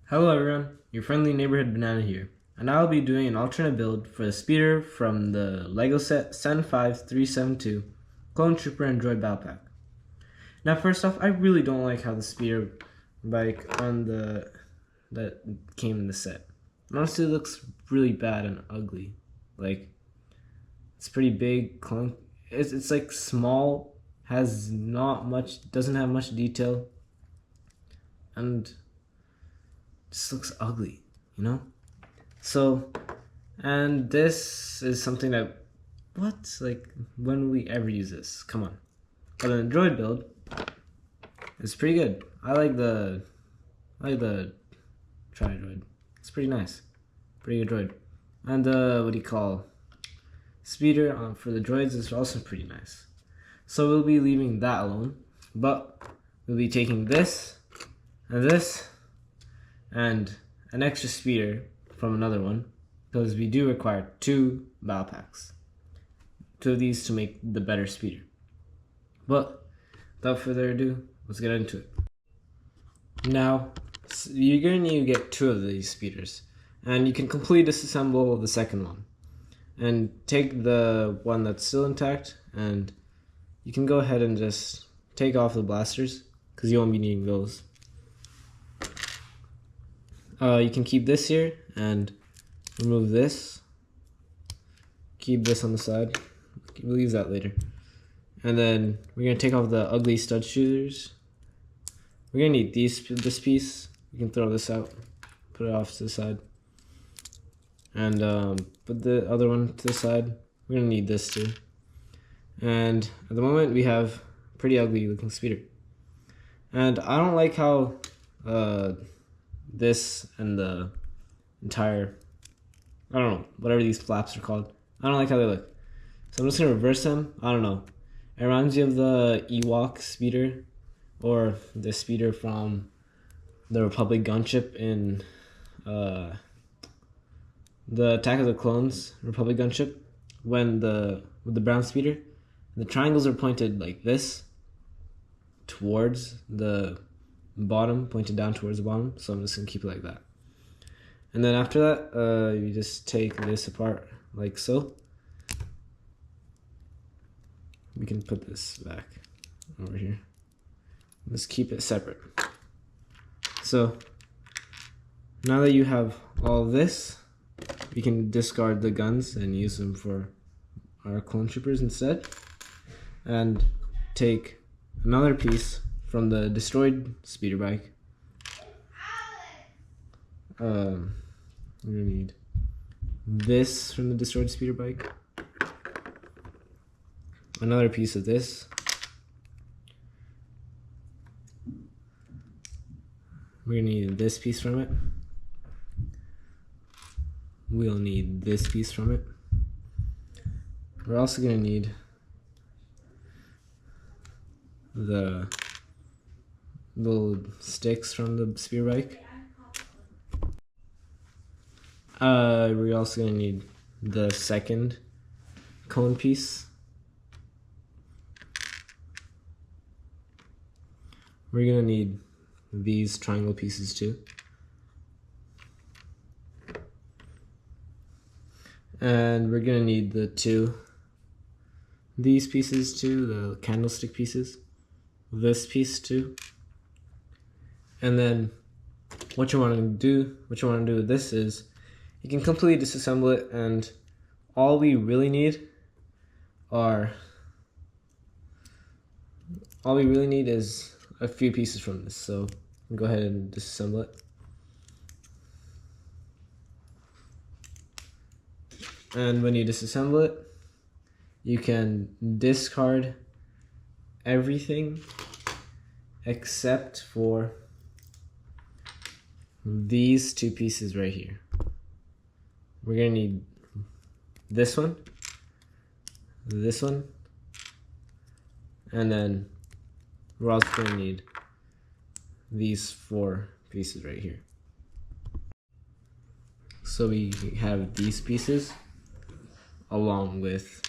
Hello everyone, your friendly neighborhood banana here, and I'll be doing an alternate build for the speeder from the LEGO set Sen 5372 Clone Trooper and Droid Battle Pack. Now first off, I really don't like how the speeder bike that came in the set. Honestly, it looks really bad and ugly. Like, it's pretty big, clunk. It's like small, doesn't have much detail, and just looks ugly, you know? So, and this is something that, when will we ever use this? Come on. But in the droid build, it's pretty good. I like the tri-droid. It's pretty nice. Pretty good droid. And speeder for the droids is also pretty nice. So we'll be leaving that alone, but we'll be taking this, and an extra speeder from another one, because we do require 2 battle packs. 2 of these to make the better speeder. But without further ado, let's get into it. Now, you're going to need to get 2 of these speeders, and you can completely disassemble the second one. And take the one that's still intact, and you can go ahead and just take off the blasters, because you won't be needing those. You can keep this here and remove this. Keep this on the side. We'll use that later. And then we're going to take off the ugly stud shooters. We're going to need this piece. You can throw this out. Put it off to the side. And put the other one to the side. We're going to need this too. And at the moment we have a pretty ugly looking speeder. And I don't like how this and the entire, I don't know, whatever these flaps are called, I don't like how they look. So I'm just going to reverse them. I don't know. It reminds me of the Ewok speeder, or the speeder from the Republic gunship in the Attack of the Clones Republic gunship, with the brown speeder. The triangles are pointed like this towards the bottom, pointed down towards the bottom, so I'm just gonna keep it like that. And then after that, you just take this apart like so. We can put this back over here. Let's keep it separate. So now that you have all this, we can discard the guns and use them for our clone troopers instead, and take another piece from the destroyed speeder bike. We're gonna need this from the destroyed speeder bike, another piece of this, we're gonna need this piece from it, we'll need this piece from it, we're also gonna need the little sticks from the spear bike. We're also gonna need the second cone piece. We're gonna need these triangle pieces too. And we're gonna need these pieces too, the candlestick pieces. This piece too. And then what you want to do with this is you can completely disassemble it, and all we really need is a few pieces from this. So go ahead and disassemble it. And when you disassemble it, you can discard everything except for these 2 pieces right here. We're gonna need this one, and then we're also gonna need these 4 pieces right here. So we have these pieces along with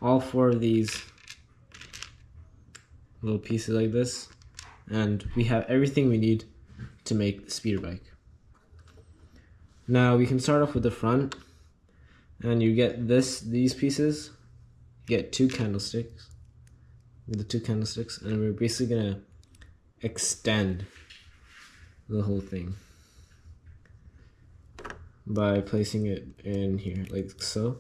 all 4 of these little pieces like this, and we have everything we need to make the speeder bike. Now we can start off with the front, and you get these pieces. You get 2 candlesticks, with the 2 candlesticks, and we're basically gonna extend the whole thing by placing it in here like so,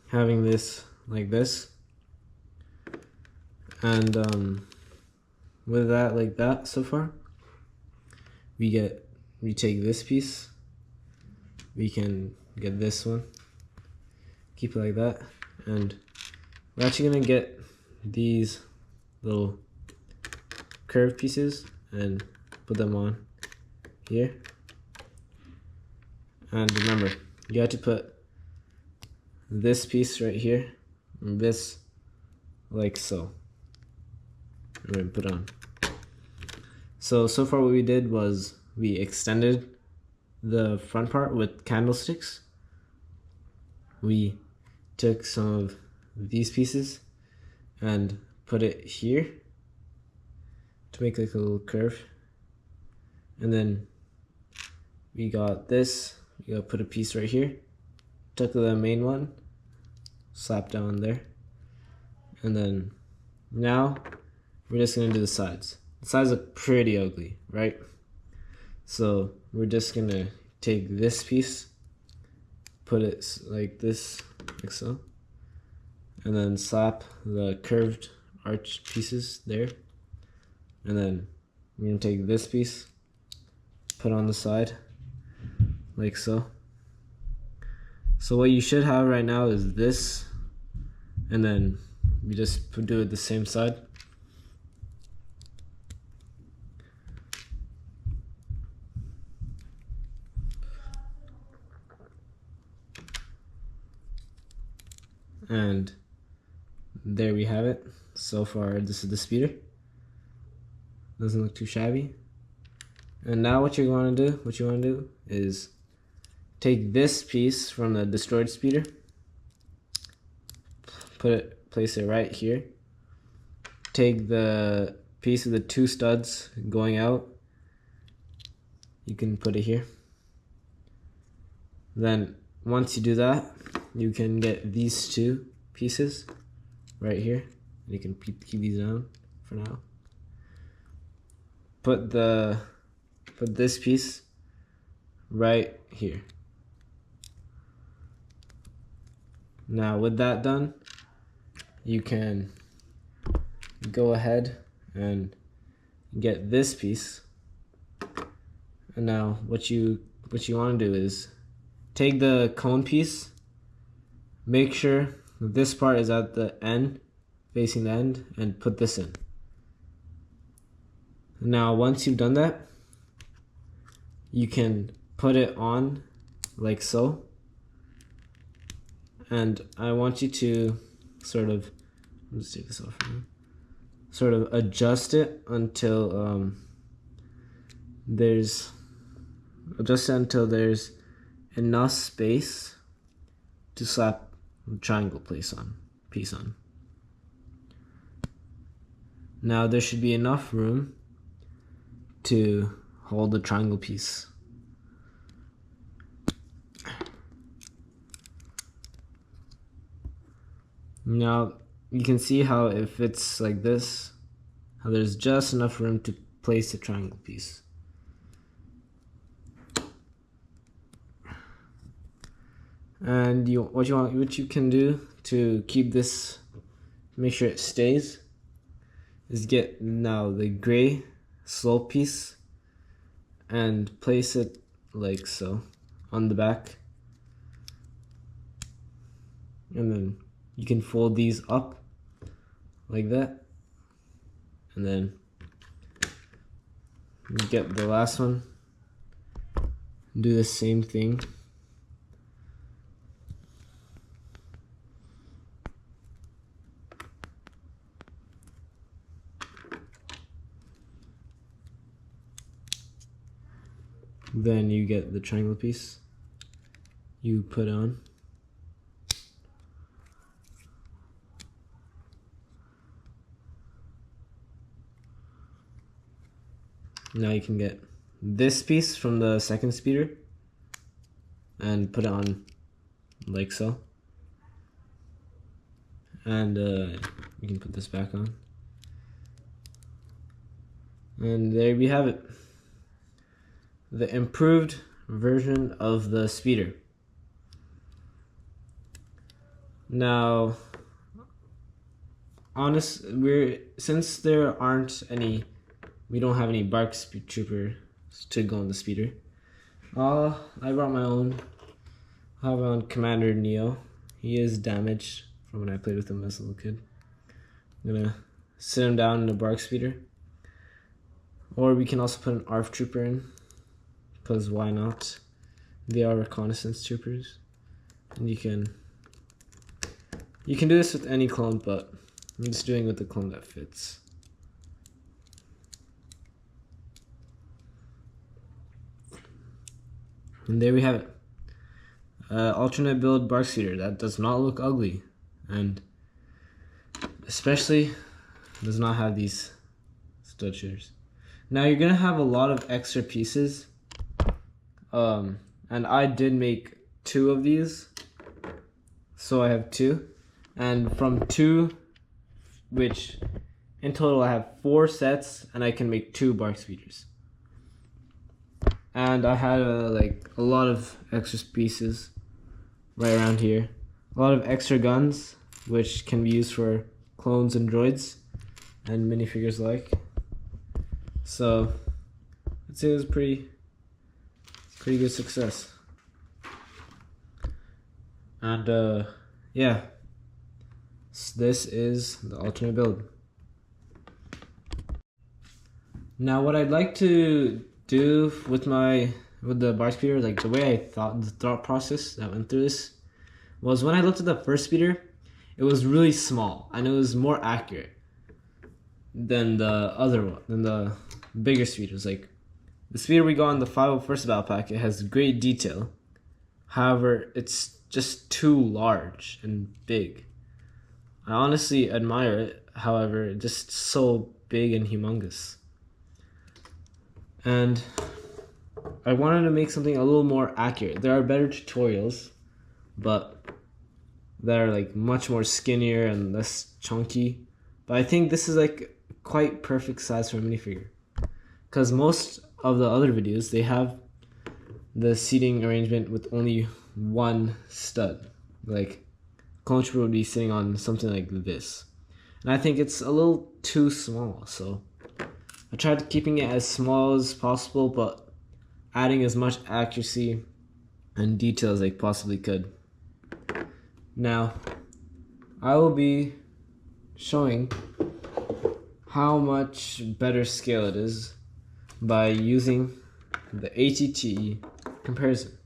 having this like this, and with that like that so far, we take this piece, we can get this one, keep it like that, and we're actually gonna get these little curved pieces and put them on here. And remember, you have to put this piece right here and this like so. We're gonna put on. So far what we did was we extended the front part with candlesticks. We took some of these pieces and put it here to make like a little curve, and then we got this. We gotta put a piece right here, took the main one, slap down there, and then now we're just gonna do the sides. The sides look pretty ugly, right? So we're just gonna take this piece, put it like this, like so, and then slap the curved arch pieces there, and then we're gonna take this piece, put on the side like so. So what you should have right now is this, and then we just do it the same side. And there we have it. So far, this is the speeder. Doesn't look too shabby. And now what you want to do is take this piece from the destroyed speeder, place it right here. Take the piece of the 2 studs going out. You can put it here. Then once you do that, you can get these 2 pieces right here. You can keep these down for now. Put this piece right here. Now with that done, you can go ahead and get this piece. And now what you want to do is take the cone piece, make sure this part is at the end, facing the end, and put this in. Now once you've done that, you can put it on like so, and I want you to let's take this off here, sort of adjust it until there's enough space to slap the triangle piece on. Now there should be enough room to hold the triangle piece. Now you can see how it fits like this, how there's just enough room to place the triangle piece. And what you can do to keep this, make sure it stays, is get now the gray slope piece and place it like so on the back, and then you can fold these up like that, and then you get the last one, do the same thing. Then you get the triangle piece, you put on. Now you can get this piece from the second speeder and put it on like so. And you can put this back on. And there we have it. The improved version of the speeder. Now, since there aren't any, we don't have any bark troopers to go on the speeder. I brought my own. I have on Commander Neo. He is damaged from when I played with him as a little kid. I'm gonna sit him down in a bark speeder. Or we can also put an ARF trooper in, because why not? They are reconnaissance troopers. And you can do this with any clone, but I'm just doing it with the clone that fits. And there we have it. Alternate build bark speeder that does not look ugly, and especially does not have these stud shooters. Now you're gonna have a lot of extra pieces, and I did make 2 of these, so I have 2, and from 2, which in total I have 4 sets, and I can make 2 bark speeders. And I had a lot of extra pieces right around here, a lot of extra guns which can be used for clones and droids and minifigures alike. So I'd say it was pretty good success. And yeah, so this is the alternate build. Now what I'd like to do with the bark speeder, like the way the thought process that went through this, was when I looked at the first speeder, it was really small and it was more accurate than the other one, than the bigger speeders. Like the speeder we got in the 501st battle pack, it has great detail. However, it's just too large and big. I honestly admire it. However, it's just so big and humongous. And I wanted to make something a little more accurate. There are better tutorials, but that are like much more skinnier and less chunky. But I think this is like quite perfect size for a minifigure, because most of the other videos, they have the seating arrangement with only 1 stud. Like Clone Trooper would be sitting on something like this, and I think it's a little too small. So I tried keeping it as small as possible, but adding as much accuracy and detail as I possibly could. Now, I will be showing how much better scale it is by using the ATTE comparison.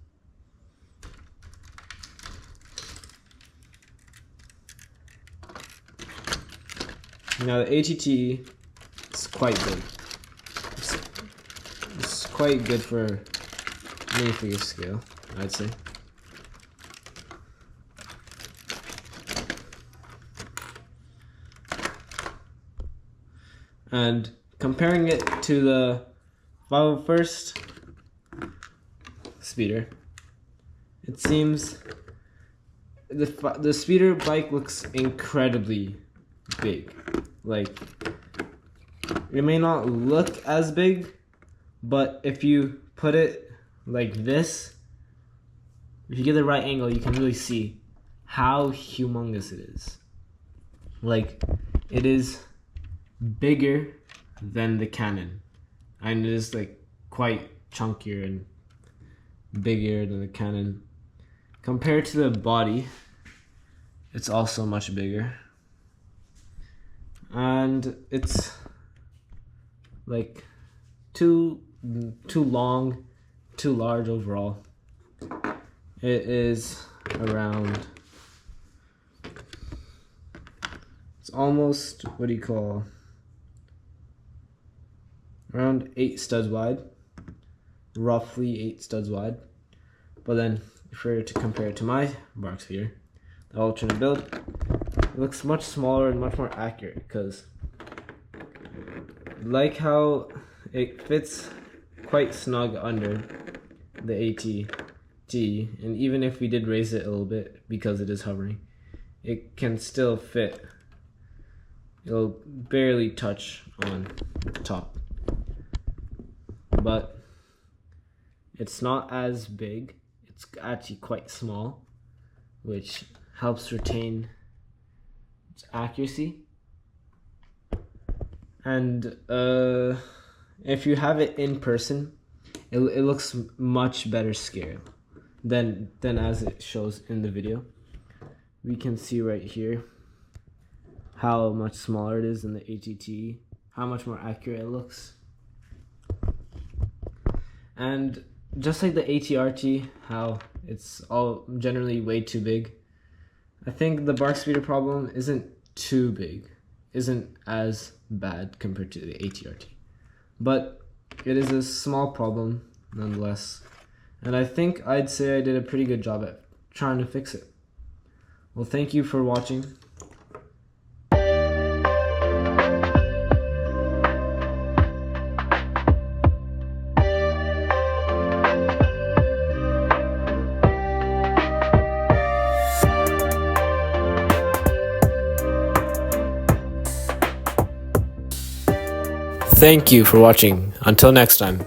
Now the ATTE is quite big. It's quite good for minifigure scale, I'd say. And comparing it to the 501st speeder, it seems the speeder bike looks incredibly big. Like, it may not look as big, but if you put it like this, if you get the right angle, you can really see how humongous it is. Like, it is bigger than the cannon, and it is like quite chunkier and bigger than the cannon. Compared to the body, it's also much bigger, and it's like too long, too large overall. It is around, it's almost, what do you call, around 8 studs wide, roughly 8 studs wide. But then if we were to compare it to my bark speeder, the alternate build, it looks much smaller and much more accurate, because like how it fits quite snug under the ATT, and even if we did raise it a little bit because it is hovering, it can still fit. It'll barely touch on top, but it's not as big. It's actually quite small, which helps retain its accuracy. And if you have it in person, it looks much better scaled than as it shows in the video. We can see right here how much smaller it is than the ATT, how much more accurate it looks. And just like the ATRT, how it's all generally way too big, I think the bark speeder problem isn't too big, isn't as bad compared to the ATRT. But it is a small problem nonetheless, and I think I'd say I did a pretty good job at trying to fix it. Well, thank you for watching. Thank you for watching. Until next time.